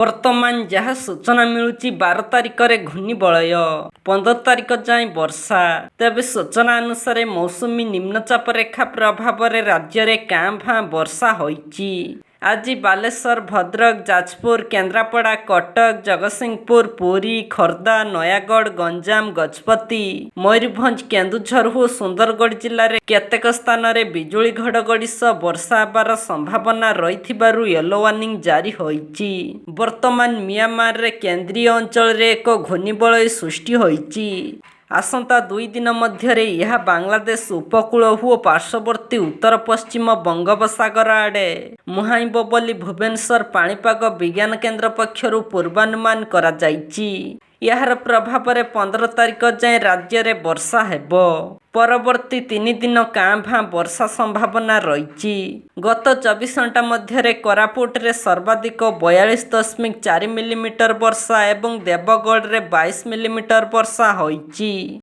ବର୍ତ୍ତମାନ ଯାହା ସୂଚନା ମିଳୁଛି 12 ତାରିଖରେ ଘୂର୍ଣ୍ଣିବଳୟ, 15 ତାରିଖ ଯାଏଁ ବର୍ଷା। ତେବେ ସୂଚନା ଅନୁସାରେ ମୌସୁମୀ ନିମ୍ନଚାପ ରେଖା ପ୍ରଭାବରେ ରାଜ୍ୟରେ କାଁ ଭାଁ ବର୍ଷା ହୋଇଛି। ଆଜି ବାଲେଶ୍ୱର, ଭଦ୍ରକ, ଯାଜପୁର, କେନ୍ଦ୍ରାପଡ଼ା, କଟକ, ଜଗତସିଂହପୁର, ପୁରୀ, ଖୋର୍ଦ୍ଧା, ନୟାଗଡ଼, ଗଞ୍ଜାମ, ଗଜପତି, ମୟୂରଭଞ୍ଜ, କେନ୍ଦୁଝର ଓ ସୁନ୍ଦରଗଡ଼ ଜିଲ୍ଲାରେ କେତେକ ସ୍ଥାନରେ ବିଜୁଳି ଘଡ଼ଘଡ଼ି ସହ ବର୍ଷା ହେବାର ସମ୍ଭାବନା ରହିଥିବାରୁ ୟେଲୋ ୱାର୍ଣ୍ଣିଂ ଜାରି ହୋଇଛି। ବର୍ତ୍ତମାନ ମିଆଁମାରରେ କେନ୍ଦ୍ରୀୟ ଅଞ୍ଚଳରେ ଏକ ଘୂର୍ଣ୍ଣିବଳୟ ସୃଷ୍ଟି ହୋଇଛି। ଆସନ୍ତା 2 ଦିନ ମଧ୍ୟରେ ଏହା ବାଂଲାଦେଶ ଉପକୂଳ ଓ ପାର୍ଶ୍ୱବର୍ତ୍ତୀ ଉତ୍ତର ପଶ୍ଚିମ ବଙ୍ଗୋପସାଗର ଆଡ଼େ ମୁହାଁଇବ ବୋଲି ଭୁବନେଶ୍ୱର ପାଣିପାଗ ବିଜ୍ଞାନ କେନ୍ଦ୍ର ପକ୍ଷରୁ ପୂର୍ବାନୁମାନ କରାଯାଇଛି। ଏହାର ପ୍ରଭାବରେ 15 ତାରିଖ ଯାଏଁ ରାଜ୍ୟରେ ବର୍ଷା ହେବ। ପରବର୍ତ୍ତୀ 3 ଦିନ କାଁ ଭାଁ ବର୍ଷା ସମ୍ଭାବନା ରହିଛି। ଗତ 24 ଘଣ୍ଟା ମଧ୍ୟରେ କୋରାପୁଟରେ ସର୍ବାଧିକ 42.4 ମିଲିମିଟର ବର୍ଷା ଏବଂ ଦେବଗଡ଼ରେ 22 ମିଲିମିଟର ବର୍ଷା ହୋଇଛି।